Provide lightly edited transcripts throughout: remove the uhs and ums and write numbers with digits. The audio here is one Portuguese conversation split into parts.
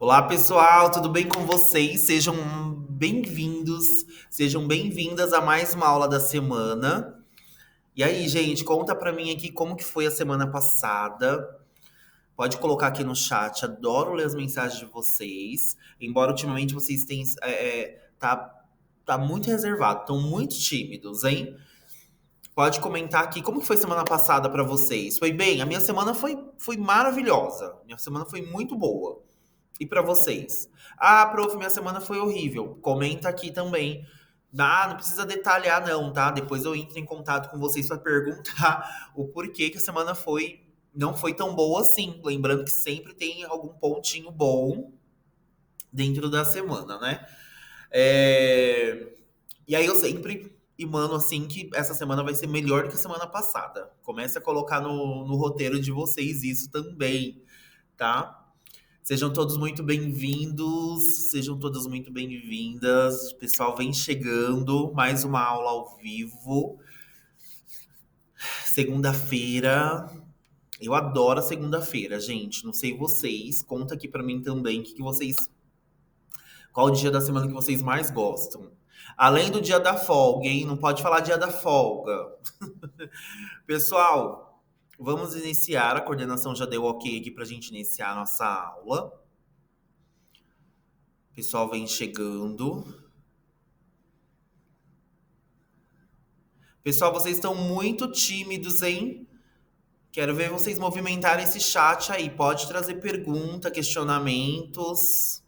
Olá, pessoal, tudo bem com vocês? Sejam bem-vindos, sejam bem-vindas a mais uma aula da semana. E aí, gente, conta pra mim aqui como que foi a semana passada. Pode colocar aqui no chat, adoro ler as mensagens de vocês. Embora ultimamente vocês tenham, tá muito reservado, estão muito tímidos, hein? Pode comentar aqui como que foi semana passada pra vocês. Foi bem? A minha semana foi maravilhosa. Minha semana foi muito boa. E pra vocês? Ah, prof, minha semana foi horrível. Comenta aqui também. Ah, não precisa detalhar não, tá? Depois eu entro em contato com vocês para perguntar o porquê que a semana não foi tão boa assim. Lembrando que sempre tem algum pontinho bom dentro da semana, né? É, E aí eu sempre emano assim que essa semana vai ser melhor que a semana passada. Comece a colocar no roteiro de vocês isso também, tá? Sejam todos muito bem-vindos, sejam todas muito bem-vindas. O pessoal vem chegando, mais uma aula ao vivo. Segunda-feira. Eu adoro a segunda-feira, gente. Não sei vocês, conta aqui pra mim também que vocês, qual o dia da semana que vocês mais gostam. Além do dia da folga, hein? Não pode falar dia da folga. Pessoal, vamos iniciar. A coordenação já deu ok aqui pra gente iniciar a nossa aula. O pessoal vem chegando. Pessoal, vocês estão muito tímidos, hein? Quero ver vocês movimentarem esse chat aí. Pode trazer pergunta, questionamentos.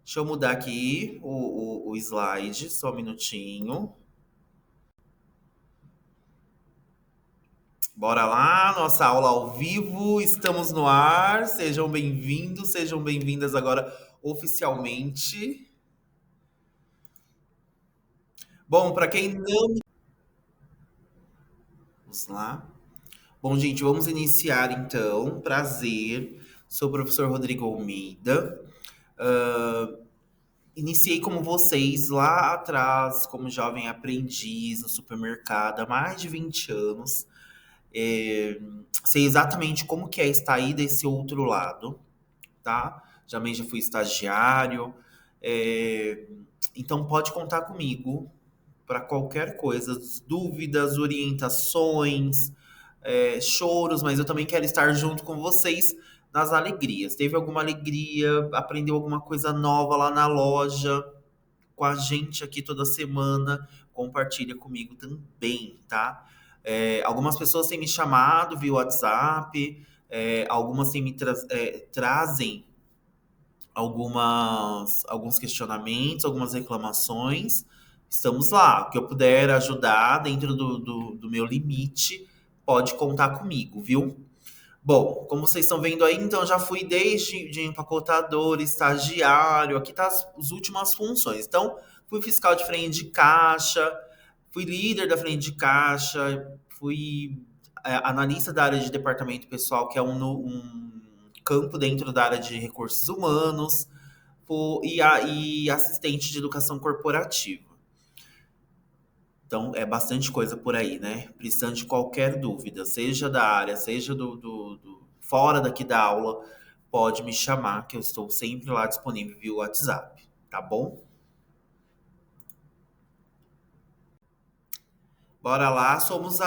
Deixa eu mudar aqui o slide, só um minutinho. Bora lá, nossa aula ao vivo, estamos no ar. Sejam bem-vindos, sejam bem-vindas agora oficialmente. Bom, para quem não. Vamos lá. Bom, gente, vamos iniciar então. Prazer. Sou o professor Rodrigo Almeida. Iniciei como vocês lá atrás, como jovem aprendiz no supermercado há mais de 20 anos. Sei exatamente como que é estar aí desse outro lado, tá? Também já fui estagiário. É, então pode contar comigo para qualquer coisa, dúvidas, orientações, choros, mas eu também quero estar junto com vocês nas alegrias. Teve alguma alegria, aprendeu alguma coisa nova lá na loja, com a gente aqui toda semana, compartilha comigo também, tá? Algumas pessoas têm me chamado via WhatsApp, algumas trazem alguns questionamentos, algumas reclamações. Estamos lá. O que eu puder ajudar dentro do meu limite, pode contar comigo, viu? Bom, como vocês estão vendo aí, então já fui desde de empacotador, estagiário, aqui tá as últimas funções. Então, fui fiscal de frente de caixa, fui líder da frente de caixa, fui analista da área de departamento pessoal, que é um campo dentro da área de recursos humanos, e assistente de educação corporativa. Então, é bastante coisa por aí, né? Precisando de qualquer dúvida, seja da área, seja fora daqui da aula, pode me chamar, que eu estou sempre lá disponível via WhatsApp, tá bom? Bora lá, somos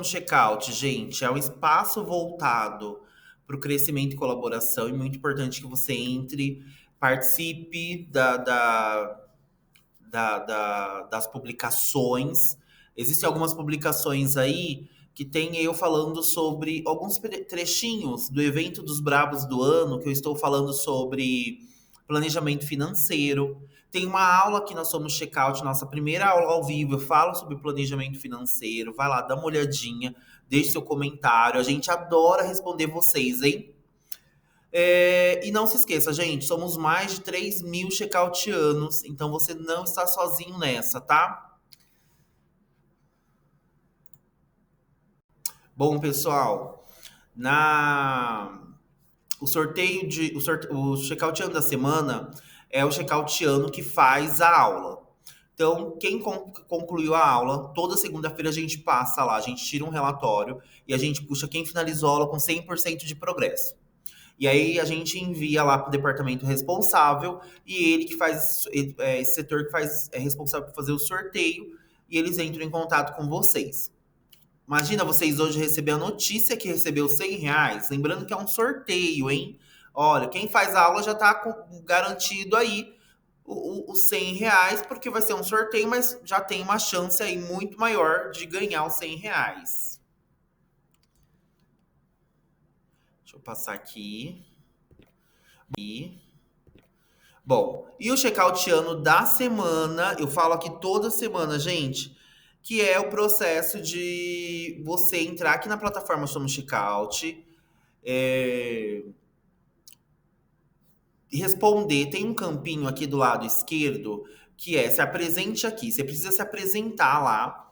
Checkout, gente. É um espaço voltado para o crescimento e colaboração, e muito importante que você entre, participe das publicações. Existem algumas publicações aí que tem eu falando sobre alguns trechinhos do evento dos Brabos do ano, que eu estou falando sobre planejamento financeiro. Tem uma aula que nós somos Checkout, nossa primeira aula ao vivo. Eu falo sobre planejamento financeiro. Vai lá, dá uma olhadinha, deixe seu comentário. A gente adora responder vocês, hein? E não se esqueça, gente, somos mais de 3.000 checkoutianos, então você não está sozinho nessa, tá? Bom, pessoal, na o checkoutiano da semana é o checkoutiano que faz a aula. Então, quem concluiu a aula, toda segunda-feira a gente passa lá, a gente tira um relatório e a gente puxa quem finalizou a aula com 100% de progresso. E aí a gente envia lá para o departamento responsável e ele que faz, esse setor que faz, é responsável por fazer o sorteio e eles entram em contato com vocês. Imagina vocês hoje receber a notícia que recebeu R$ 100. Lembrando que é um sorteio, hein? Olha, quem faz a aula já tá garantido aí os R$ 100, porque vai ser um sorteio, mas já tem uma chance aí muito maior de ganhar os R$ 100. Deixa eu passar aqui. Bom, e o checkoutiano da semana, eu falo aqui toda semana, gente, que é o processo de você entrar aqui na plataforma Somos Checkout, é, responder. Tem um campinho aqui do lado esquerdo que é se apresente aqui. Você precisa se apresentar lá.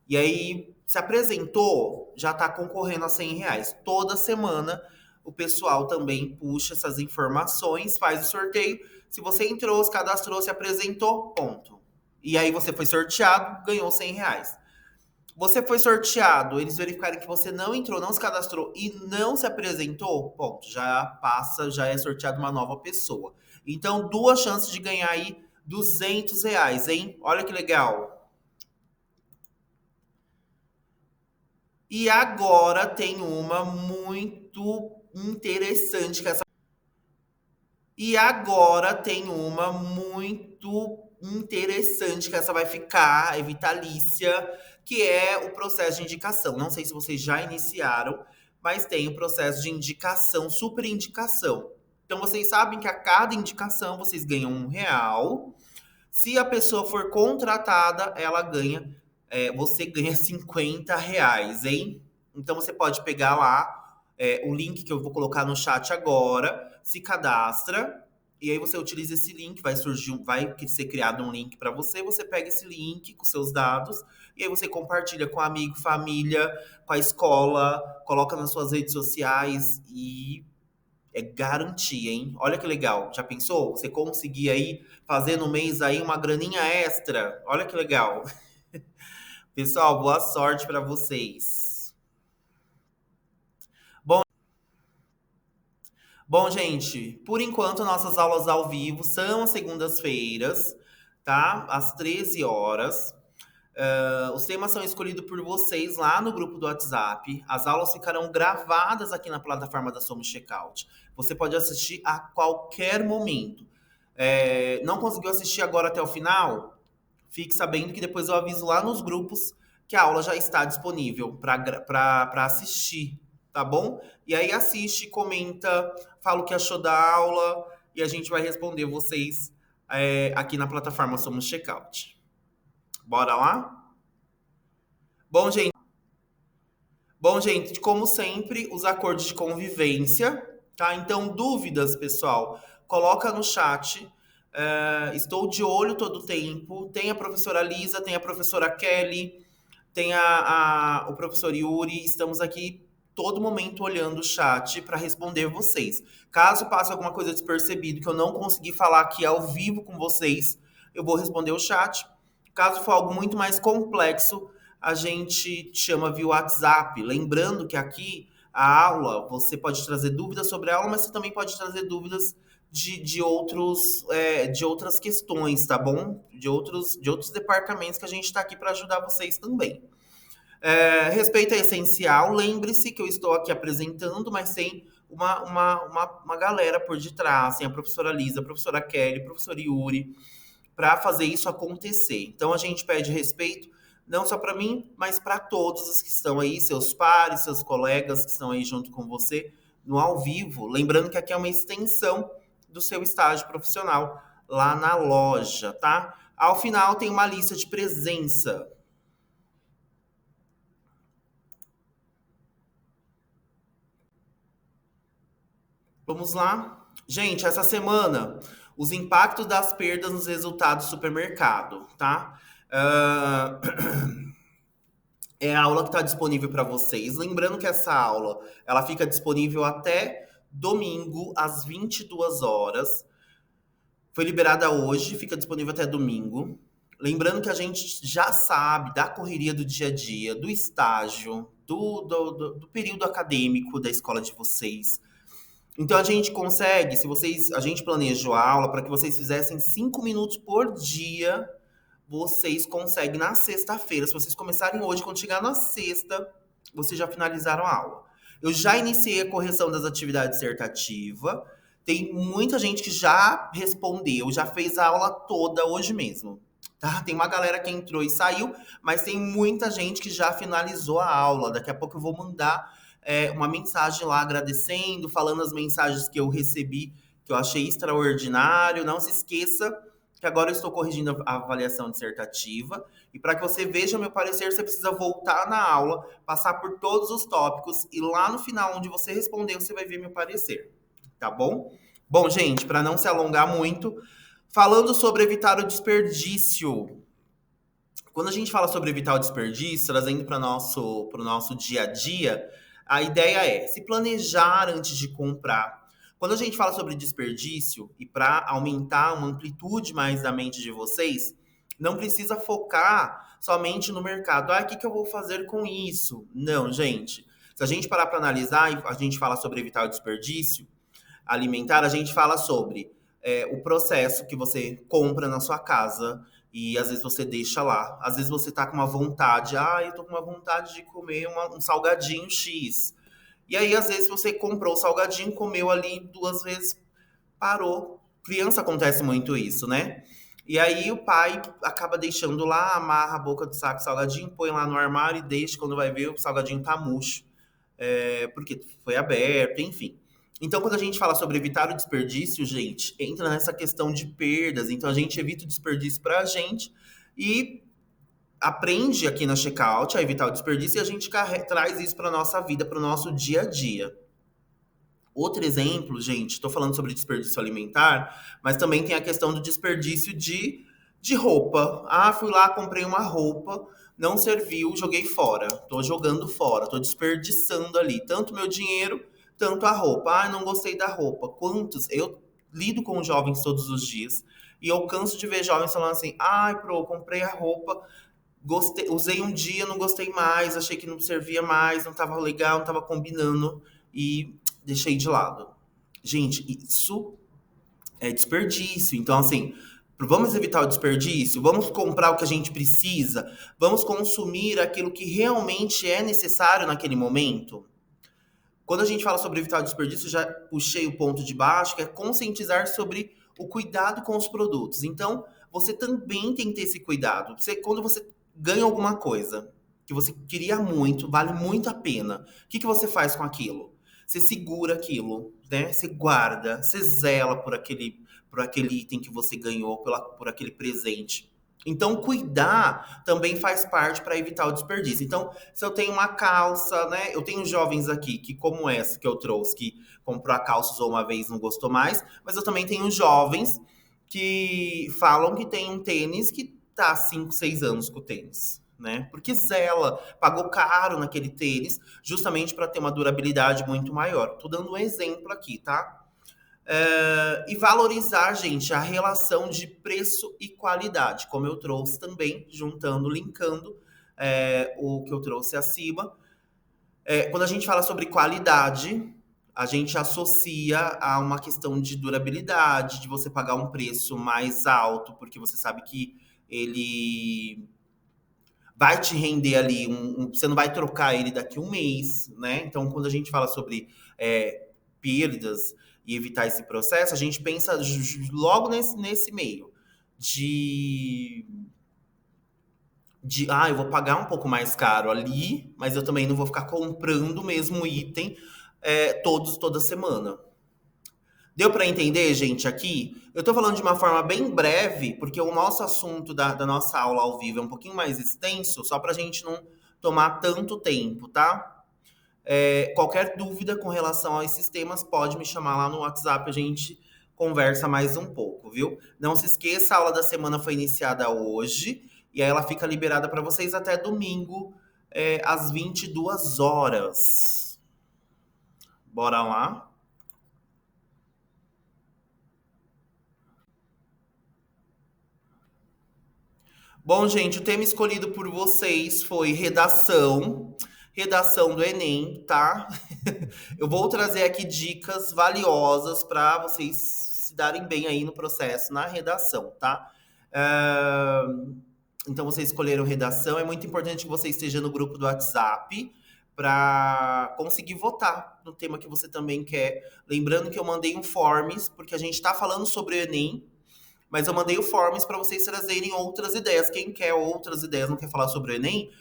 E aí, se apresentou, já está concorrendo a R$ 100. Toda semana o pessoal também puxa essas informações, faz o sorteio. Se você entrou, se cadastrou, se apresentou, ponto. E aí você foi sorteado, ganhou R$ 100. Você foi sorteado, eles verificarem que você não entrou, não se cadastrou e não se apresentou, ponto, já passa, já é sorteado uma nova pessoa. Então, duas chances de ganhar aí R$ 200, hein? Olha que legal. E agora tem uma muito interessante que essa E agora tem uma muito interessante que essa vai ficar, é vitalícia, que é o processo de indicação. Não sei se vocês já iniciaram, mas tem o processo de indicação, super indicação. Então vocês sabem que a cada indicação vocês ganham R$ 1. Se a pessoa for contratada, você ganha R$ 50, hein? Então você pode pegar lá o link que eu vou colocar no chat agora, se cadastra, e aí você utiliza esse link, vai ser criado um link para você, você pega esse link com seus dados, e aí você compartilha com amigo, família, com a escola, coloca nas suas redes sociais e é garantia, hein? Olha que legal. Já pensou? Você conseguir aí fazer no mês aí uma graninha extra. Olha que legal. Pessoal, boa sorte para vocês. Bom, bom, gente, por enquanto nossas aulas ao vivo são às segundas-feiras, tá? Às 13 horas. Os temas são escolhidos por vocês lá no grupo do WhatsApp. As aulas ficarão gravadas aqui na plataforma da Somos Checkout. Você pode assistir a qualquer momento. Não conseguiu assistir agora até o final? Fique sabendo que depois eu aviso lá nos grupos que a aula já está disponível para assistir, tá bom? E aí assiste, comenta, fala o que achou da aula e a gente vai responder vocês aqui na plataforma Somos Checkout. Bora lá? Bom, gente, como sempre, os acordos de convivência, tá? Então, dúvidas, pessoal, coloca no chat. Estou de olho todo o tempo. Tem a professora Lisa, tem a professora Kelly, tem o professor Yuri. Estamos aqui todo momento olhando o chat para responder vocês. Caso passe alguma coisa despercebido que eu não consegui falar aqui ao vivo com vocês, eu vou responder o chat. Caso for algo muito mais complexo, a gente chama via WhatsApp. Lembrando que aqui a aula, você pode trazer dúvidas sobre a aula, mas você também pode trazer dúvidas de outras questões, tá bom? De outros departamentos que a gente está aqui para ajudar vocês também. Respeito é essencial. Lembre-se que eu estou aqui apresentando, mas tem uma galera por detrás. Tem a professora Lisa, a professora Kelly, o professor Yuri, para fazer isso acontecer. Então a gente pede respeito, não só para mim, mas para todos os que estão aí, seus pares, seus colegas que estão aí junto com você no ao vivo. Lembrando que aqui é uma extensão do seu estágio profissional lá na loja, tá? Ao final tem uma lista de presença. Vamos lá? Gente, essa semana, os impactos das perdas nos resultados do supermercado, tá? É a aula que está disponível para vocês. Lembrando que essa aula, ela fica disponível até domingo, às 22 horas. Foi liberada hoje, fica disponível até domingo. Lembrando que a gente já sabe da correria do dia a dia, do estágio, do período acadêmico da escola de vocês. Então a gente consegue, se vocês, a gente planejou a aula para que vocês fizessem 5 minutos por dia, vocês conseguem na sexta-feira. Se vocês começarem hoje, quando chegar na sexta, vocês já finalizaram a aula. Eu já iniciei a correção das atividades dissertativa. Tem muita gente que já respondeu, já fez a aula toda hoje mesmo. Tá? Tem uma galera que entrou e saiu, mas tem muita gente que já finalizou a aula. Daqui a pouco eu vou mandar uma mensagem lá agradecendo, falando as mensagens que eu recebi, que eu achei extraordinário. Não se esqueça que agora eu estou corrigindo a avaliação dissertativa. E para que você veja o meu parecer, você precisa voltar na aula, passar por todos os tópicos e lá no final, onde você respondeu, você vai ver meu parecer. Tá bom? Bom, gente, para não se alongar muito, falando sobre evitar o desperdício. Quando a gente fala sobre evitar o desperdício, trazendo para o nosso dia a dia, a ideia é se planejar antes de comprar. Quando a gente fala sobre desperdício, e para aumentar uma amplitude mais da mente de vocês, não precisa focar somente no mercado. Ah, o que eu vou fazer com isso? Não, gente. Se a gente parar para analisar e a gente fala sobre evitar o desperdício alimentar, a gente fala sobre o processo que você compra na sua casa e às vezes você deixa lá. Às vezes você tá com uma vontade, eu tô com uma vontade de comer um salgadinho X. E aí, às vezes, você comprou o salgadinho, comeu ali 2 vezes, parou. Criança acontece muito isso, né? E aí o pai acaba deixando lá, amarra a boca do saco salgadinho, põe lá no armário e deixa, quando vai ver, o salgadinho tá murcho. Porque foi aberto, enfim. Então, quando a gente fala sobre evitar o desperdício, gente, entra nessa questão de perdas. Então, a gente evita o desperdício para a gente e aprende aqui na Checkout a evitar o desperdício e a gente traz isso para nossa vida, para o nosso dia a dia. Outro exemplo, gente, estou falando sobre desperdício alimentar, mas também tem a questão do desperdício de roupa. Ah, fui lá, comprei uma roupa, não serviu, joguei fora. Tô jogando fora, tô desperdiçando ali tanto meu dinheiro, tanto a roupa. Ah, não gostei da roupa. Quantos? Eu lido com jovens todos os dias e eu canso de ver jovens falando assim: ai, pro, comprei a roupa, gostei, usei um dia, não gostei mais, achei que não servia mais, não tava legal, não tava combinando e deixei de lado. Gente, isso é desperdício. Então, assim, vamos evitar o desperdício, vamos comprar o que a gente precisa, vamos consumir aquilo que realmente é necessário naquele momento. Quando a gente fala sobre evitar o desperdício, já puxei o ponto de baixo, que é conscientizar sobre o cuidado com os produtos. Então, você também tem que ter esse cuidado. Quando você ganha alguma coisa que você queria muito, vale muito a pena, o que você faz com aquilo? Você segura aquilo, né? Você guarda, você zela por aquele item que você ganhou, por aquele presente. Então, cuidar também faz parte para evitar o desperdício. Então, se eu tenho uma calça, né? Eu tenho jovens aqui que, como essa que eu trouxe, que comprou a calça, usou uma vez, não gostou mais, mas eu também tenho jovens que falam que tem um tênis que tá há 5, 6 anos com o tênis. Né? Porque zela, pagou caro naquele tênis, justamente para ter uma durabilidade muito maior. Tô dando um exemplo aqui, tá? E valorizar, gente, a relação de preço e qualidade, como eu trouxe também, juntando, linkando o que eu trouxe acima. Quando a gente fala sobre qualidade, a gente associa a uma questão de durabilidade, de você pagar um preço mais alto, porque você sabe que ele vai te render ali, você não vai trocar ele daqui a um mês, né? Então, quando a gente fala sobre perdas e evitar esse processo, a gente pensa logo nesse meio de eu vou pagar um pouco mais caro ali, mas eu também não vou ficar comprando o mesmo item toda semana. Deu para entender, gente, aqui? Eu tô falando de uma forma bem breve, porque o nosso assunto da nossa aula ao vivo é um pouquinho mais extenso, só para a gente não tomar tanto tempo, tá? Qualquer dúvida com relação a esses temas, pode me chamar lá no WhatsApp, a gente conversa mais um pouco, viu? Não se esqueça, a aula da semana foi iniciada hoje, e aí ela fica liberada para vocês até domingo, às 22 horas. Bora lá? Bom, gente, o tema escolhido por vocês foi redação. redação do Enem, tá? Eu vou trazer aqui dicas valiosas para vocês se darem bem aí no processo, na redação, tá? Ah, então, vocês escolheram redação. É muito importante que você esteja no grupo do WhatsApp para conseguir votar no tema que você também quer. Lembrando que eu mandei um forms, porque a gente está falando sobre o Enem, mas eu mandei o forms para vocês trazerem outras ideias. Quem quer outras ideias, não quer falar sobre o Enem,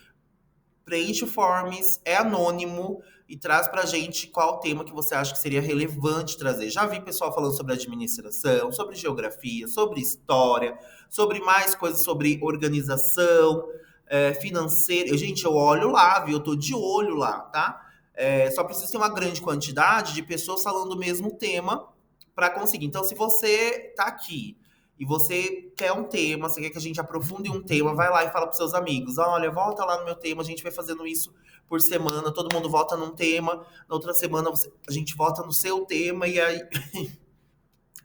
preenche o forms, é anônimo e traz pra gente qual tema que você acha que seria relevante trazer. Já vi pessoal falando sobre administração, sobre geografia, sobre história, sobre mais coisas sobre organização, financeira. Gente, eu olho lá, viu? Eu tô de olho lá, tá? Só precisa ter uma grande quantidade de pessoas falando o mesmo tema para conseguir. Então, se você tá aqui e você quer um tema, você quer que a gente aprofunde um tema, vai lá e fala pros seus amigos: olha, volta lá no meu tema, a gente vai fazendo isso por semana, todo mundo vota num tema, na outra semana a gente vota no seu tema e aí.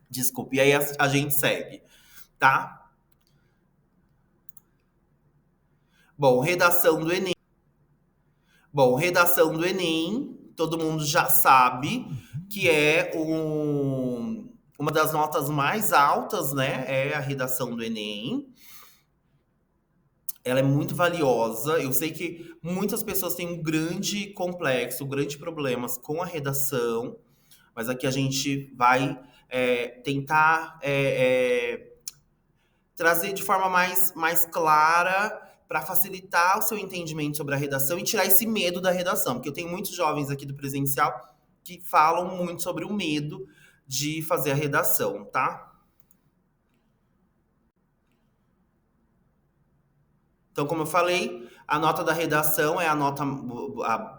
Desculpe, e aí a gente segue, tá? Bom, redação do Enem. Bom, redação do Enem, todo mundo já sabe que é uma das notas mais altas, né? É a redação do Enem. Ela é muito valiosa. Eu sei que muitas pessoas têm um grande complexo, grandes problemas com a redação, mas aqui a gente vai tentar trazer de forma mais clara para facilitar o seu entendimento sobre a redação e tirar esse medo da redação, porque eu tenho muitos jovens aqui do presencial que falam muito sobre o medo de fazer a redação, tá? Então, como eu falei, a nota da redação é a nota,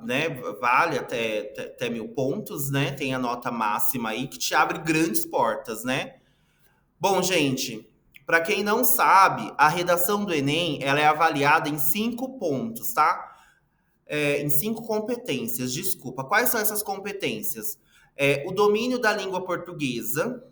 né, vale até 1.000 pontos, né? Tem a nota máxima aí que te abre grandes portas, né? Bom, gente, para quem não sabe, a redação do Enem, ela é avaliada em 5 pontos, tá? Em 5 competências, desculpa. Quais são essas competências? O domínio da língua portuguesa,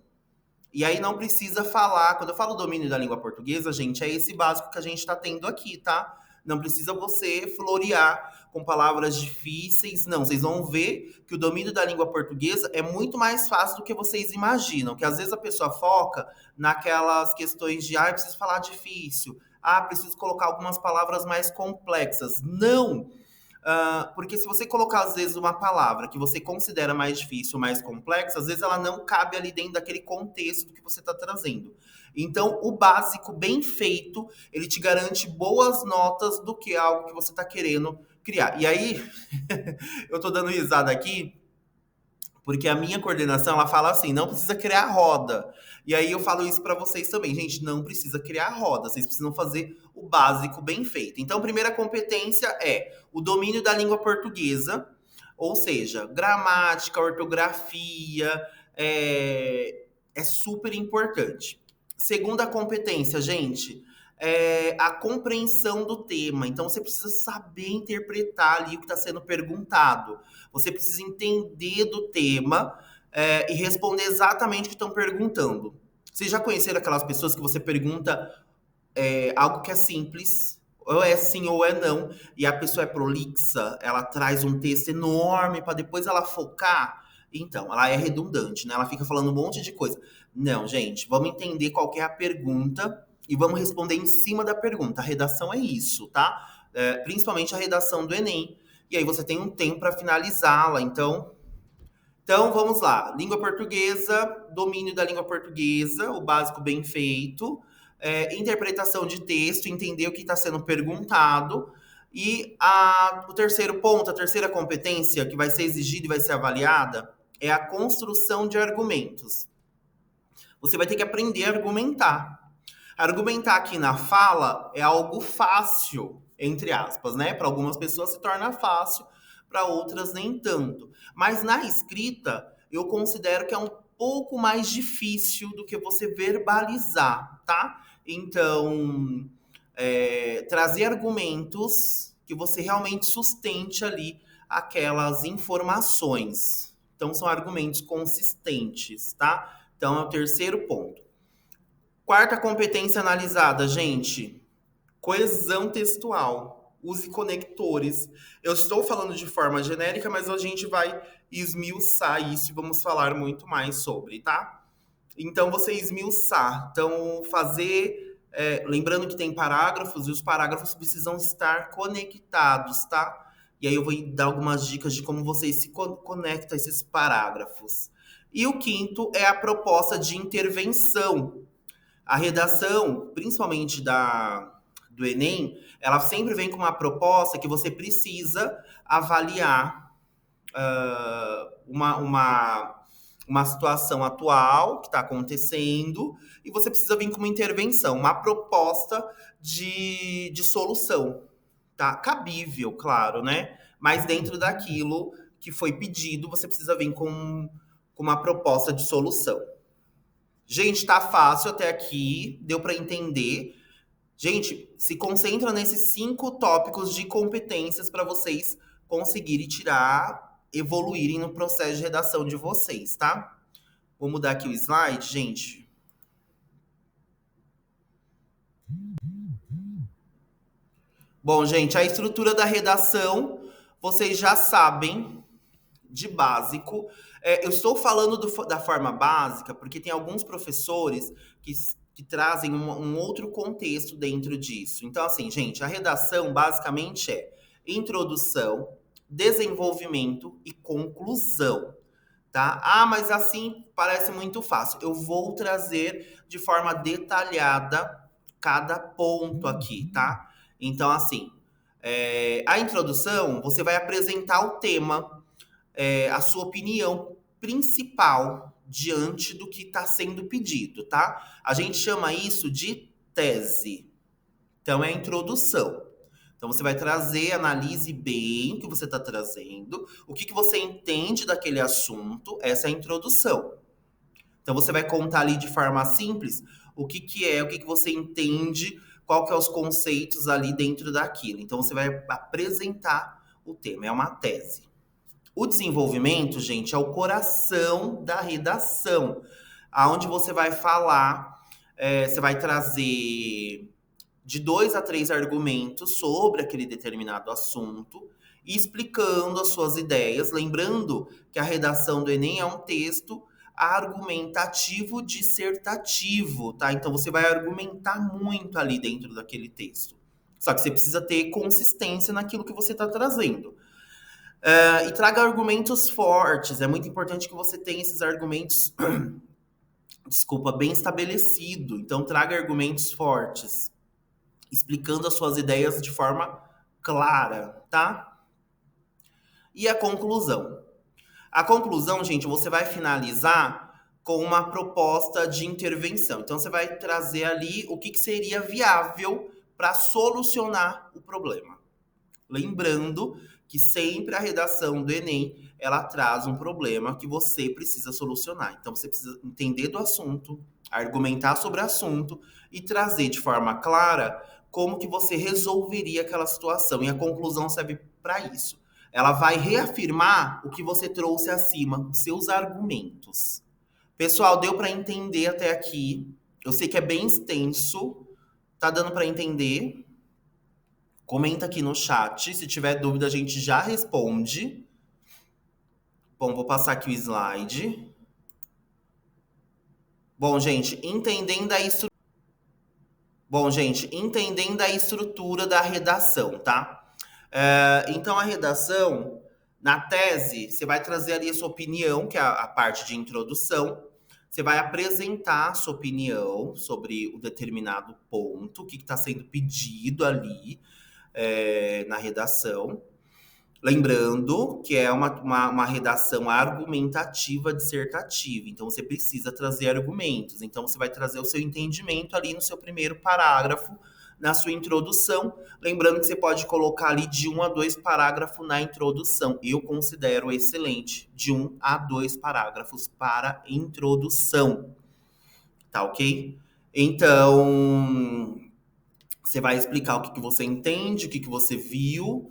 e aí não precisa falar. Quando eu falo domínio da língua portuguesa, gente, é esse básico que a gente está tendo aqui, tá? Não precisa você florear com palavras difíceis, não. Vocês vão ver que o domínio da língua portuguesa é muito mais fácil do que vocês imaginam. Que às vezes a pessoa foca naquelas questões de, preciso falar difícil. Preciso colocar algumas palavras mais complexas. Não! Porque se você colocar, às vezes, uma palavra que você considera mais difícil, mais complexa, às vezes ela não cabe ali dentro daquele contexto do que você está trazendo. Então, o básico bem feito, ele te garante boas notas do que algo que você está querendo criar. E aí, eu tô dando risada aqui, porque a minha coordenação, ela fala assim, não precisa criar roda. E aí eu falo isso para vocês também, gente, não precisa criar roda, vocês precisam fazer o básico bem feito. Então, a primeira competência é o domínio da língua portuguesa, ou seja, gramática, ortografia, é super importante. Segunda competência, gente, é a compreensão do tema. Então, você precisa saber interpretar ali o que está sendo perguntado. Você precisa entender do tema e responder exatamente o que estão perguntando. Vocês já conheceram aquelas pessoas que você pergunta algo que é simples, ou é sim ou é não, e a pessoa é prolixa, ela traz um texto enorme para depois ela focar? Então, ela é redundante, né? Ela fica falando um monte de coisa. Não, gente, vamos entender qual que é a pergunta e vamos responder em cima da pergunta. A redação é isso, tá? Principalmente a redação do Enem. E aí você tem um tempo para finalizá-la. Então, vamos lá. Língua portuguesa, domínio da língua portuguesa, o básico bem feito. Interpretação de texto, entender o que está sendo perguntado. E o terceiro ponto, a terceira competência que vai ser exigida e vai ser avaliada é a construção de argumentos. Você vai ter que aprender a argumentar. Argumentar aqui na fala é algo fácil, entre aspas, né? Para algumas pessoas se torna fácil, para outras nem tanto. Mas na escrita, eu considero que é um pouco mais difícil do que você verbalizar, tá? Então, trazer argumentos que você realmente sustente ali aquelas informações. Então, são argumentos consistentes, tá? Então, é o terceiro ponto. Quarta competência analisada, gente, coesão textual. use conectores. Eu estou falando de forma genérica, mas a gente vai esmiuçar isso e vamos falar muito mais sobre, tá? Então, você esmiuçar. Então, fazer. Lembrando que tem parágrafos e os parágrafos precisam estar conectados, tá? E aí eu vou dar algumas dicas de como vocês se conectam a esses parágrafos. E o quinto é a proposta de intervenção. A redação, principalmente do Enem, ela sempre vem com uma proposta que você precisa avaliar uma situação atual que está acontecendo e você precisa vir com uma intervenção, uma proposta de solução, tá? Cabível, claro, né? Mas dentro daquilo que foi pedido, você precisa vir com uma proposta de solução. Gente, tá fácil até aqui, deu para entender. Gente, se concentra nesses 5 tópicos de competências para vocês conseguirem tirar, evoluírem no processo de redação de vocês, tá? Vou mudar aqui o slide, gente. Bom, gente, a estrutura da redação, vocês já sabem de básico. Eu estou falando da forma básica porque tem alguns professores que trazem um outro contexto dentro disso. Então, assim, gente, a redação basicamente é introdução, desenvolvimento e conclusão, tá? Ah, mas assim parece muito fácil. Eu vou trazer de forma detalhada cada ponto aqui, tá? Então, assim, a introdução, você vai apresentar o tema, a sua opinião principal diante do que está sendo pedido, tá? A gente chama isso de tese. Então, é a introdução. Então, você vai trazer, analise bem o que você está trazendo, o que você entende daquele assunto, essa é a introdução. Então, você vai contar ali de forma simples o que você entende, qual que é os conceitos ali dentro daquilo. Então, você vai apresentar o tema, é uma tese. O desenvolvimento, gente, é o coração da redação, aonde você vai falar, você vai trazer de 2 a 3 argumentos sobre aquele determinado assunto, e explicando as suas ideias. Lembrando que a redação do Enem é um texto argumentativo dissertativo, tá? Então você vai argumentar muito ali dentro daquele texto. Só que você precisa ter consistência naquilo que você está trazendo. E traga argumentos fortes. É muito importante que você tenha esses argumentos, desculpa, bem estabelecido. Então traga argumentos fortes, explicando as suas ideias de forma clara, tá? E a conclusão. A conclusão, gente, você vai finalizar com uma proposta de intervenção. Então, você vai trazer ali o que seria viável para solucionar o problema. Lembrando que sempre a redação do Enem, ela traz um problema que você precisa solucionar. Então, você precisa entender do assunto, argumentar sobre o assunto e trazer de forma clara como que você resolveria aquela situação. E a conclusão serve para isso. Ela vai reafirmar o que você trouxe acima, os seus argumentos. Pessoal, deu para entender até aqui? Eu sei que é bem extenso. Tá dando para entender? Comenta aqui no chat. Se tiver dúvida, a gente já responde. Bom, vou passar aqui o slide. Bom, gente, entendendo a estrutura da redação, tá? Então, a redação, na tese, você vai trazer ali a sua opinião, que é a parte de introdução. Você vai apresentar a sua opinião sobre o determinado ponto, o que está sendo pedido ali na redação. Lembrando que é uma redação argumentativa dissertativa. Então, você precisa trazer argumentos. Então, você vai trazer o seu entendimento ali no seu primeiro parágrafo, na sua introdução. Lembrando que você pode colocar ali de 1 a 2 parágrafos na introdução. Eu considero excelente de 1 a 2 parágrafos para introdução. Tá ok? Então, você vai explicar o que você entende, o que você viu,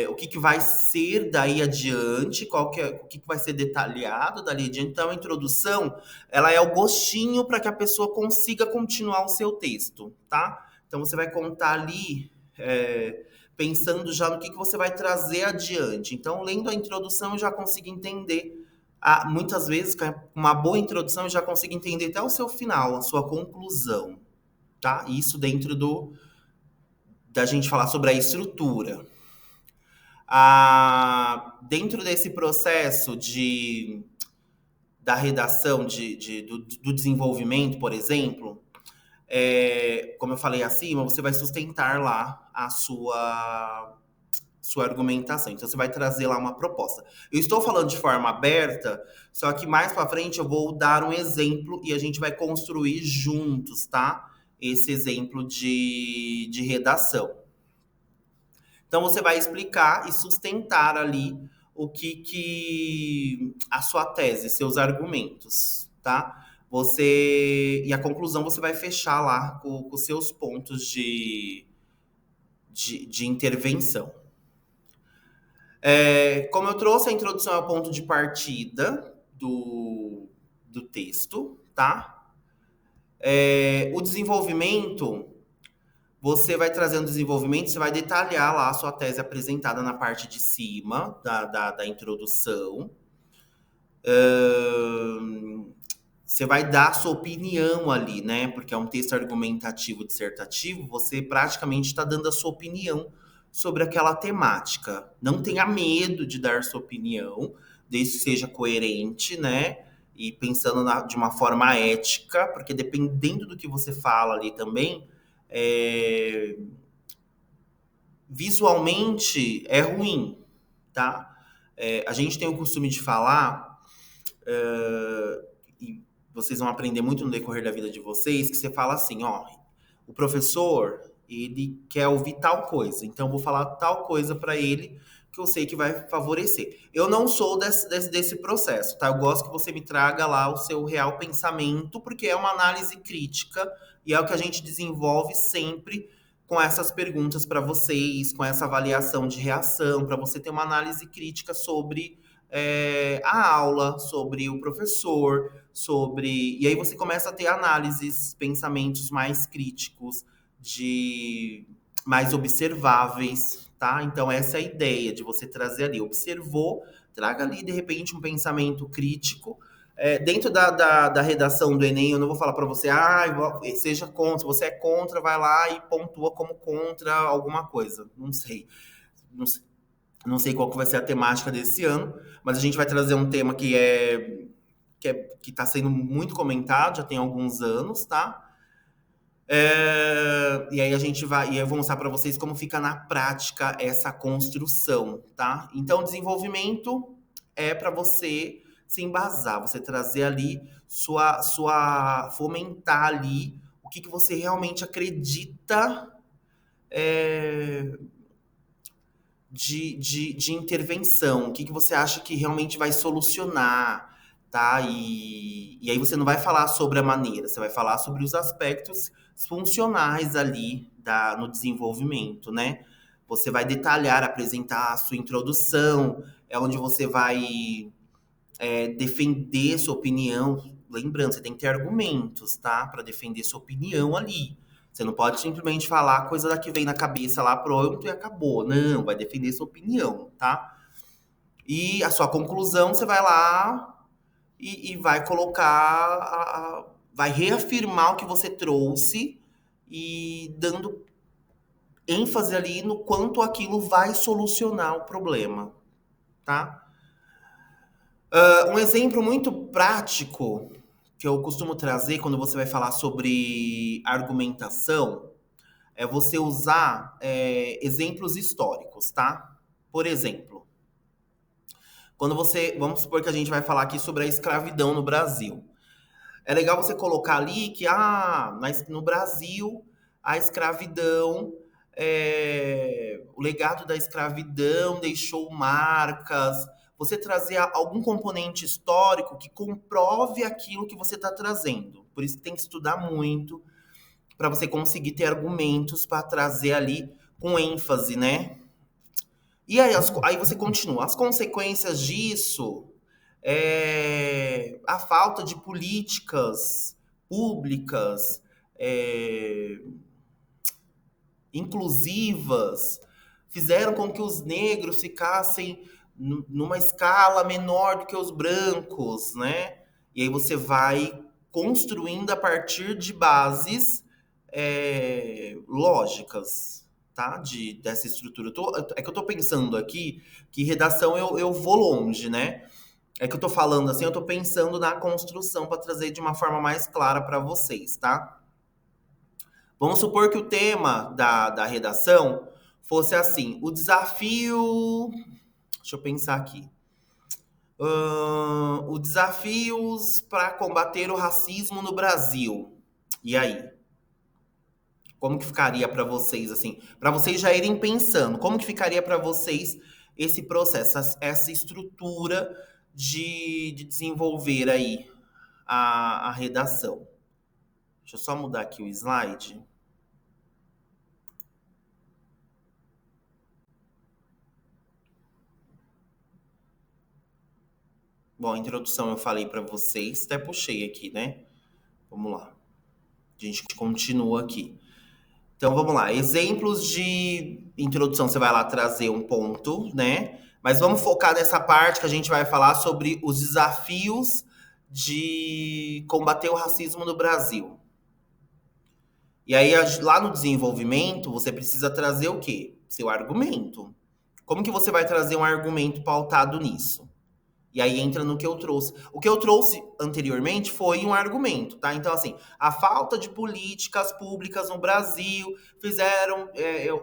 o que vai ser daí adiante, o que vai ser detalhado dali adiante. Então, a introdução, ela é o gostinho para que a pessoa consiga continuar o seu texto, tá? Então, você vai contar ali, pensando já no que você vai trazer adiante. Então, lendo a introdução, eu já consigo entender. Muitas vezes, com uma boa introdução, eu já consigo entender até o seu final, a sua conclusão, tá? Isso dentro da gente falar sobre a estrutura. Dentro desse processo da redação, do desenvolvimento, por exemplo, como eu falei acima, você vai sustentar lá a sua argumentação. Então, você vai trazer lá uma proposta. Eu estou falando de forma aberta, só que mais para frente eu vou dar um exemplo e a gente vai construir juntos, tá? Esse exemplo de redação. Então, você vai explicar e sustentar ali o que a sua tese, seus argumentos, tá? E a conclusão você vai fechar lá com os seus pontos de intervenção. Como eu trouxe, a introdução é o ponto de partida do texto, tá? O desenvolvimento, você vai trazendo desenvolvimento, você vai detalhar lá a sua tese apresentada na parte de cima da introdução. Você vai dar a sua opinião ali, né? Porque é um texto argumentativo, dissertativo, você praticamente está dando a sua opinião sobre aquela temática. Não tenha medo de dar sua opinião, desde que seja coerente, né? E pensando de uma forma ética, porque dependendo do que você fala ali também, visualmente é ruim, tá? A gente tem o costume de falar, e vocês vão aprender muito no decorrer da vida de vocês, que você fala assim, ó, o professor, ele quer ouvir tal coisa, então eu vou falar tal coisa para ele que eu sei que vai favorecer. Eu não sou desse processo, tá? Eu gosto que você me traga lá o seu real pensamento, porque é uma análise crítica e é o que a gente desenvolve sempre com essas perguntas para vocês, com essa avaliação de reação, para você ter uma análise crítica sobre a aula, sobre o professor, e aí você começa a ter análises, pensamentos mais críticos, mais observáveis, tá? Então essa é a ideia de você trazer ali. Observou, traga ali, de repente, um pensamento crítico. Dentro da redação do Enem, eu não vou falar para você, seja contra. Se você é contra, vai lá e pontua como contra alguma coisa. Não sei. Não sei qual que vai ser a temática desse ano, mas a gente vai trazer um tema que está sendo muito comentado, já tem alguns anos, tá? E aí eu vou mostrar para vocês como fica na prática essa construção, tá? Então, desenvolvimento é para você se embasar, você trazer ali fomentar ali o que você realmente acredita de intervenção, o que você acha que realmente vai solucionar, tá? E aí você não vai falar sobre a maneira, você vai falar sobre os aspectos funcionais ali no desenvolvimento, né? Você vai detalhar, apresentar a sua introdução, é onde você vai defender sua opinião. Lembrando, você tem que ter argumentos, tá? Para defender sua opinião ali. Você não pode simplesmente falar coisa da que vem na cabeça lá, pronto, e acabou. Não, vai defender sua opinião, tá? E a sua conclusão, você vai lá e vai colocar, vai reafirmar o que você trouxe e dando ênfase ali no quanto aquilo vai solucionar o problema, tá? Um exemplo muito prático que eu costumo trazer quando você vai falar sobre argumentação é você usar exemplos históricos, tá? Por exemplo, vamos supor que a gente vai falar aqui sobre a escravidão no Brasil. É legal você colocar ali que no Brasil a escravidão, o legado da escravidão deixou marcas. Você trazer algum componente histórico que comprove aquilo que você está trazendo. Por isso tem que estudar muito para você conseguir ter argumentos para trazer ali com ênfase, né? E aí você continua. As consequências disso a falta de políticas públicas inclusivas fizeram com que os negros ficassem numa escala menor do que os brancos, né? E aí você vai construindo a partir de bases lógicas, tá? Dessa estrutura. É que eu tô pensando aqui que redação eu vou longe, né? É que eu tô falando assim, eu tô pensando na construção para trazer de uma forma mais clara para vocês, tá? Vamos supor que o tema da redação fosse assim: o desafio. Deixa eu pensar aqui. Os desafios para combater o racismo no Brasil. E aí? Como que ficaria para vocês, assim? Para vocês já irem pensando, como que ficaria para vocês esse processo, essa estrutura de desenvolver aí a redação? Deixa eu só mudar aqui o slide. Bom, a introdução eu falei para vocês, até puxei aqui, né? Vamos lá. A gente continua aqui. Então vamos lá. Exemplos de introdução, você vai lá trazer um ponto, né? Mas vamos focar nessa parte que a gente vai falar sobre os desafios de combater o racismo no Brasil. E aí, lá no desenvolvimento, você precisa trazer o quê? Seu argumento. Como que você vai trazer um argumento pautado nisso? E aí entra no que eu trouxe. O que eu trouxe anteriormente foi um argumento, tá? Então, assim, a falta de políticas públicas no Brasil fizeram,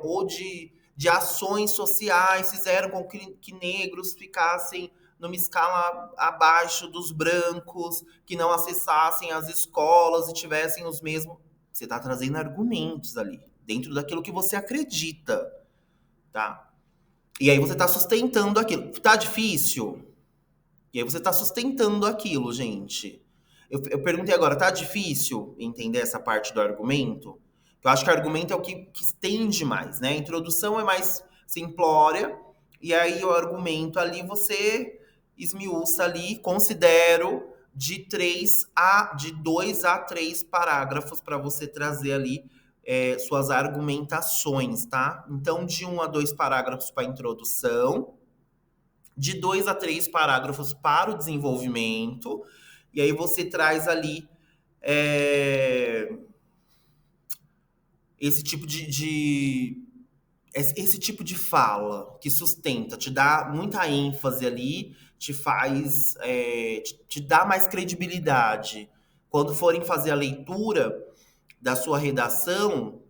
ou de ações sociais, fizeram com que negros ficassem numa escala abaixo dos brancos, que não acessassem as escolas e tivessem os mesmos. Você está trazendo argumentos ali, dentro daquilo que você acredita, tá? E aí você está sustentando aquilo. Tá difícil? E aí você está sustentando aquilo, gente. Eu perguntei agora, tá difícil entender essa parte do argumento? Eu acho que o argumento é o que estende mais, né? A introdução é mais simplória, e aí o argumento ali você esmiuça ali, considero de 2 a 3 parágrafos para você trazer ali suas argumentações, tá? Então, de 1 a 2 parágrafos para introdução, de 2 a 3 parágrafos para o desenvolvimento, e aí você traz ali é, esse tipo esse tipo de fala que sustenta, te dá muita ênfase ali, te faz, te dá mais credibilidade. Quando forem fazer a leitura da sua redação,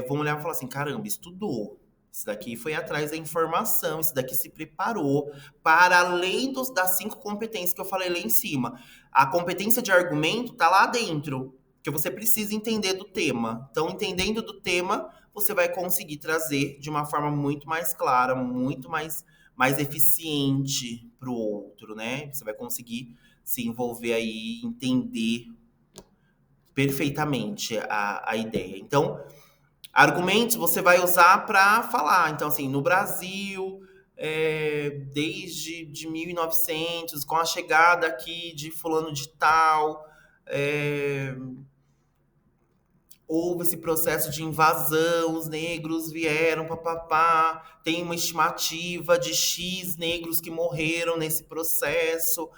vão olhar e falar assim: caramba, estudou. Isso daqui foi atrás da informação, isso daqui se preparou para além das 5 competências que eu falei lá em cima. A competência de argumento está lá dentro, que você precisa entender do tema. Então, entendendo do tema, você vai conseguir trazer de uma forma muito mais clara, muito mais eficiente para o outro, né? Você vai conseguir se envolver aí, entender perfeitamente a ideia. Então, argumentos você vai usar para falar. Então, assim, no Brasil, desde de 1900, com a chegada aqui de fulano de tal, houve esse processo de invasão, os negros vieram, papapá, tem uma estimativa de X negros que morreram nesse processo.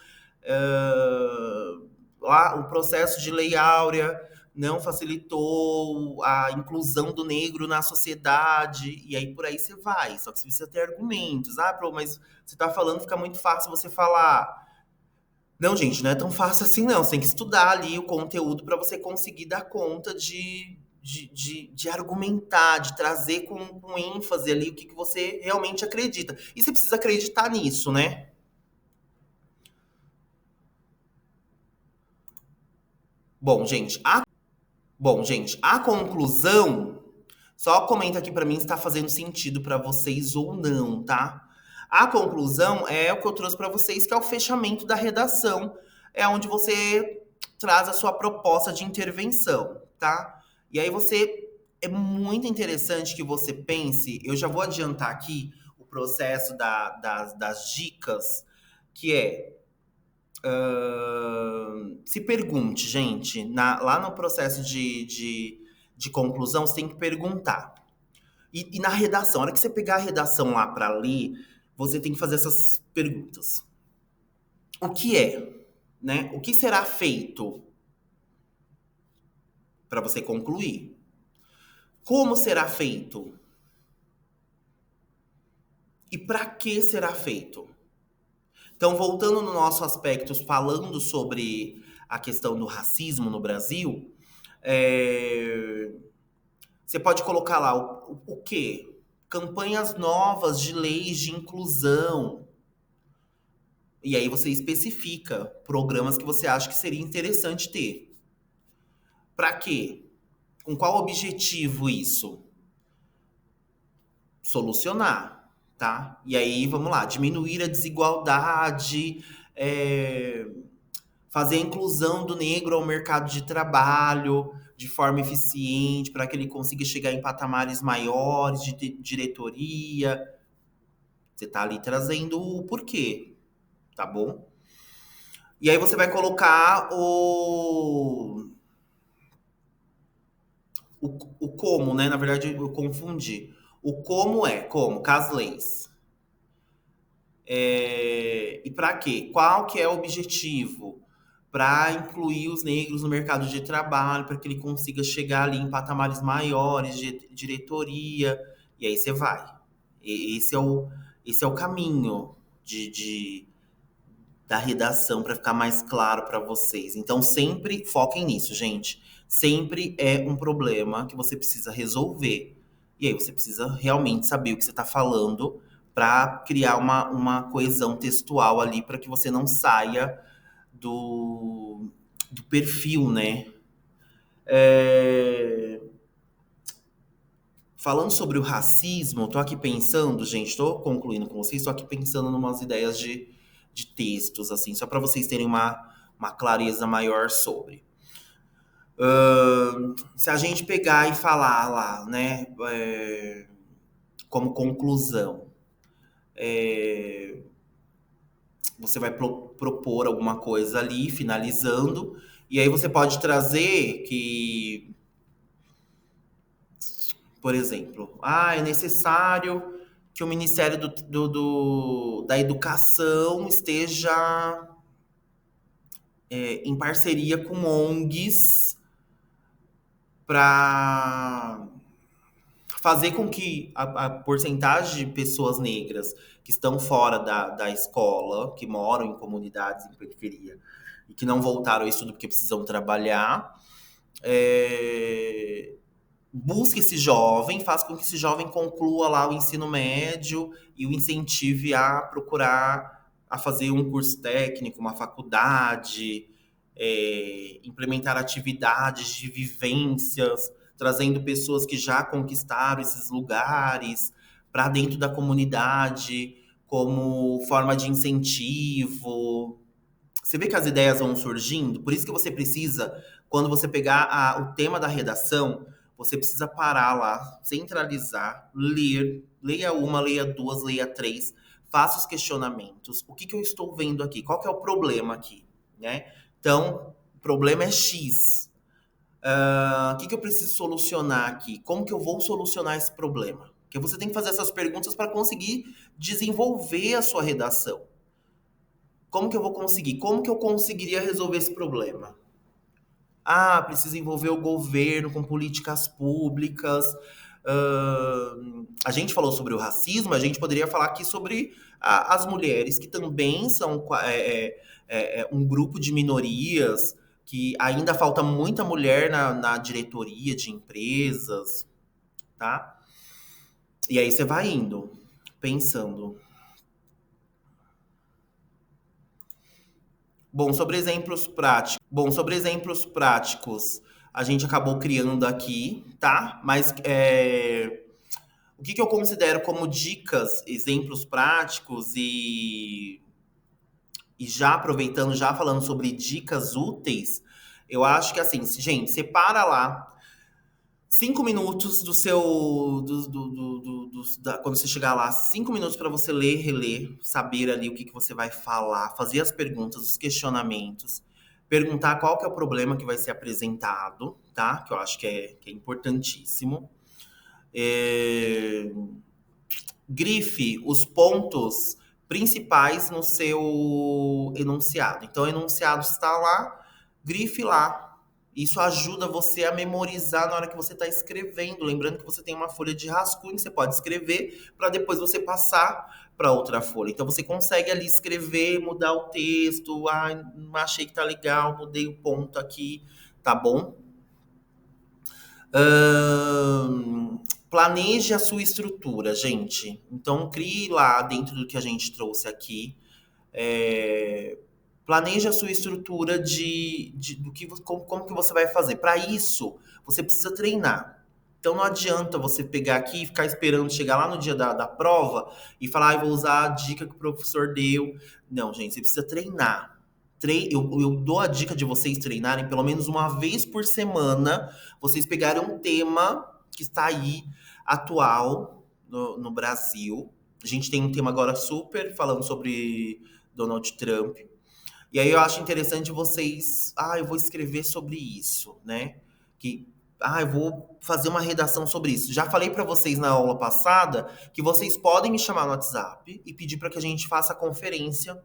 Lá, o processo de Lei Áurea não facilitou a inclusão do negro na sociedade, e aí por aí você vai. Só que você precisa ter argumentos. Ah, mas você tá falando, fica muito fácil você falar. Não, gente, não é tão fácil assim, não. Você tem que estudar ali o conteúdo para você conseguir dar conta de argumentar, de trazer com ênfase ali o que você realmente acredita. E você precisa acreditar nisso, né? Bom, gente, a conclusão, só comenta aqui pra mim se tá fazendo sentido pra vocês ou não, tá? A conclusão é o que eu trouxe pra vocês, que é o fechamento da redação, é onde você traz a sua proposta de intervenção, tá? E aí é muito interessante que você pense, eu já vou adiantar aqui o processo das dicas, que se pergunte, gente, lá no processo de conclusão, você tem que perguntar. E na redação, a hora que você pegar a redação lá para ler, você tem que fazer essas perguntas. O que é, né? O que será feito para você concluir? Como será feito? E para que será feito? Então, voltando no nosso aspecto, falando sobre a questão do racismo no Brasil, é, você pode colocar lá o quê? Campanhas novas de leis de inclusão. E aí você especifica programas que você acha que seria interessante ter. Para quê? Com qual objetivo isso? Solucionar, tá? E aí, vamos lá, diminuir a desigualdade, fazer a inclusão do negro ao mercado de trabalho de forma eficiente, para que ele consiga chegar em patamares maiores de diretoria. Você tá ali trazendo o porquê, tá bom? E aí você vai colocar o como, né? Na verdade, eu confundi. O como é, como, com as leis. E para quê? Qual que é o objetivo? Para incluir os negros no mercado de trabalho, para que ele consiga chegar ali em patamares maiores de diretoria. E aí você vai. Esse é o caminho da redação para ficar mais claro para vocês. Então sempre foquem nisso, gente. Sempre é um problema que você precisa resolver. E aí você precisa realmente saber o que você está falando para criar uma coesão textual ali para que você não saia do perfil, né? É, Falando sobre o racismo, tô aqui pensando, gente, tô concluindo com vocês, tô aqui pensando em umas ideias de textos, assim, só para vocês terem uma clareza maior sobre. Se a gente pegar e falar lá, né, como conclusão, você vai propor alguma coisa ali, finalizando, e aí você pode trazer que, por exemplo, é necessário que o Ministério da Educação esteja em parceria com ONGs para fazer com que a porcentagem de pessoas negras que estão fora da escola, que moram em comunidades em periferia e que não voltaram ao estudo porque precisam trabalhar, é, busque esse jovem, faça com que esse jovem conclua lá o ensino médio e o incentive a procurar a fazer um curso técnico, uma faculdade, implementar atividades de vivências, trazendo pessoas que já conquistaram esses lugares para dentro da comunidade como forma de incentivo. Você vê que as ideias vão surgindo, por isso que você precisa, quando você pegar o tema da redação, você precisa parar lá, centralizar, ler, leia uma, leia duas, leia três, faça os questionamentos. O que que eu estou vendo aqui? Qual que é o problema aqui, né? Então, o problema é X. O que que eu preciso solucionar aqui? Como que eu vou solucionar esse problema? Porque você tem que fazer essas perguntas para conseguir desenvolver a sua redação. Como que eu vou conseguir? Como que eu conseguiria resolver esse problema? Precisa envolver o governo com políticas públicas. A gente falou sobre o racismo, a gente poderia falar aqui sobre as mulheres, que também são um grupo de minorias, que ainda falta muita mulher na diretoria de empresas, tá? E aí você vai indo, pensando. Bom, sobre exemplos práticos, a gente acabou criando aqui, tá? Mas o que que eu considero como dicas, exemplos práticos e já aproveitando, já falando sobre dicas úteis, eu acho que assim, gente, separa lá 5 minutos do seu. Quando você chegar lá, 5 minutos para você ler, reler, saber ali o que que você vai falar, fazer as perguntas, os questionamentos, perguntar qual que é o problema que vai ser apresentado, tá? Que eu acho que é importantíssimo. É, grife os pontos principais no seu enunciado. Então, o enunciado está lá, grife lá. Isso ajuda você a memorizar na hora que você está escrevendo. Lembrando que você tem uma folha de rascunho que você pode escrever para depois você passar para outra folha. Então você consegue ali escrever, mudar o texto. Ah, não achei que tá legal, mudei o ponto aqui, tá bom? Planeje a sua estrutura, gente. Então, crie lá dentro do que a gente trouxe aqui. é, Planeje a sua estrutura do que, como que você vai fazer. Para isso, você precisa treinar. Então, não adianta você pegar aqui e ficar esperando chegar lá no dia da prova e falar, ah, vou usar a dica que o professor deu. Não, gente, você precisa treinar. Eu dou a dica de vocês treinarem pelo menos uma vez por semana, vocês pegarem um tema que está aí atual no Brasil. A gente tem um tema agora super falando sobre Donald Trump. E aí eu acho interessante vocês, eu vou escrever sobre isso, né? Que eu vou fazer uma redação sobre isso. Já falei para vocês na aula passada que vocês podem me chamar no WhatsApp e pedir para que a gente faça a conferência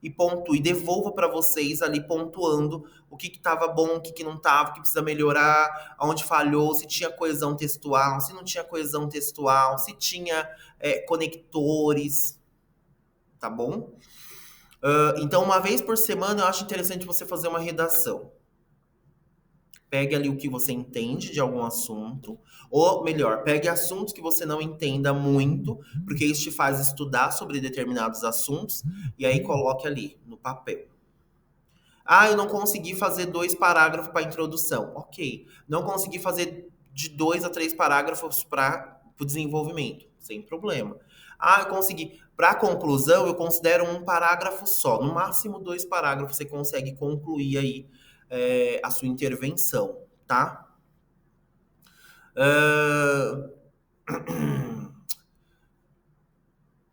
e pontue, devolva para vocês ali pontuando o que estava bom, o que não estava, o que precisa melhorar, aonde falhou, se tinha coesão textual, se não tinha coesão textual, se tinha conectores, tá bom? Então, uma vez por semana, eu acho interessante você fazer uma redação. Pegue ali o que você entende de algum assunto, ou melhor, pegue assuntos que você não entenda muito, porque isso te faz estudar sobre determinados assuntos, e aí coloque ali no papel. Ah, eu não consegui fazer 2 parágrafos para introdução. Ok. Não consegui fazer de 2 a 3 parágrafos para o desenvolvimento. Sem problema. Ah, eu consegui. Para conclusão, eu considero um parágrafo só. No máximo 2 parágrafos você consegue concluir aí a sua intervenção, tá?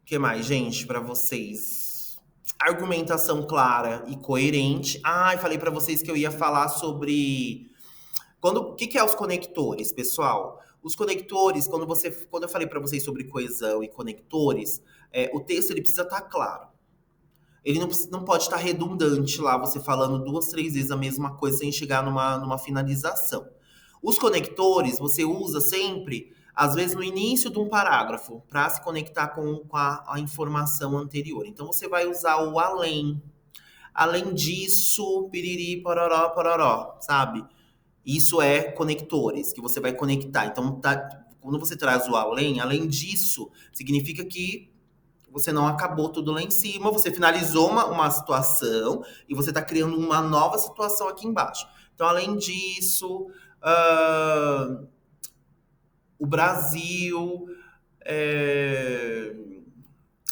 O que mais, gente, para vocês? Argumentação clara e coerente. Ah, eu falei para vocês que eu ia falar sobre o que é os conectores, pessoal? Os conectores, quando eu falei para vocês sobre coesão e conectores, o texto ele precisa estar claro. Ele não pode estar redundante lá, você falando 2, 3 vezes a mesma coisa sem chegar numa finalização. Os conectores você usa sempre, às vezes, no início de um parágrafo, para se conectar com a informação anterior. Então, você vai usar o além. Além disso, piriri, pororó, pororó, sabe? Isso é conectores, que você vai conectar. Então, quando você traz o além disso, significa que você não acabou tudo lá em cima, você finalizou uma situação e você está criando uma nova situação aqui embaixo. Então, além disso, ah, o Brasil é,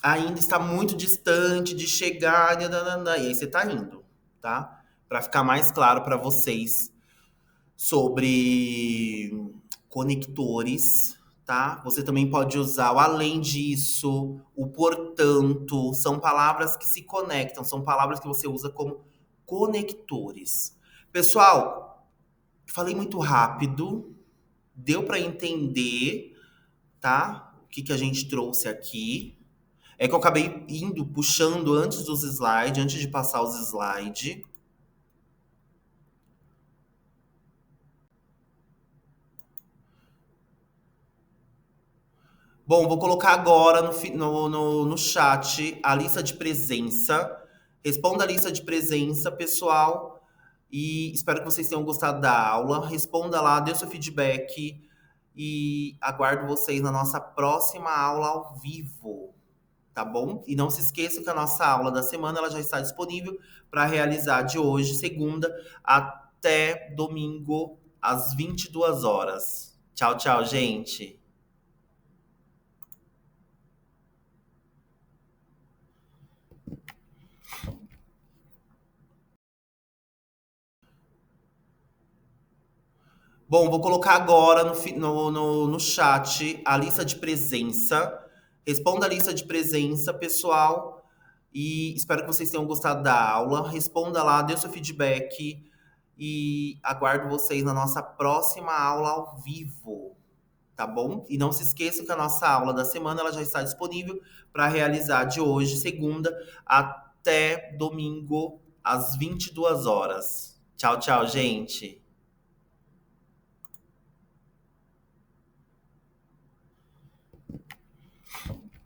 ainda está muito distante de chegar, e aí você está indo, tá? Para ficar mais claro para vocês sobre conectores, tá? Você também pode usar o além disso, o portanto, são palavras que se conectam, são palavras que você usa como conectores. Pessoal, falei muito rápido, deu para entender, tá? O que a gente trouxe aqui. É que eu acabei puxando antes dos slides, antes de passar os slides. Bom, vou colocar agora no chat a lista de presença. Responda a lista de presença, pessoal. E espero que vocês tenham gostado da aula. Responda lá, dê o seu feedback. E aguardo vocês na nossa próxima aula ao vivo. Tá bom? E não se esqueça que a nossa aula da semana ela já está disponível para realizar de hoje, segunda, até domingo, às 22 horas. Tchau, tchau, gente. Bom, vou colocar agora no chat a lista de presença. Responda a lista de presença, pessoal. E espero que vocês tenham gostado da aula. Responda lá, dê o seu feedback. E aguardo vocês na nossa próxima aula ao vivo. tá bom? E não se esqueça que a nossa aula da semana ela já está disponível para realizar de hoje, segunda, até domingo, às 22 horas. Tchau, tchau, gente.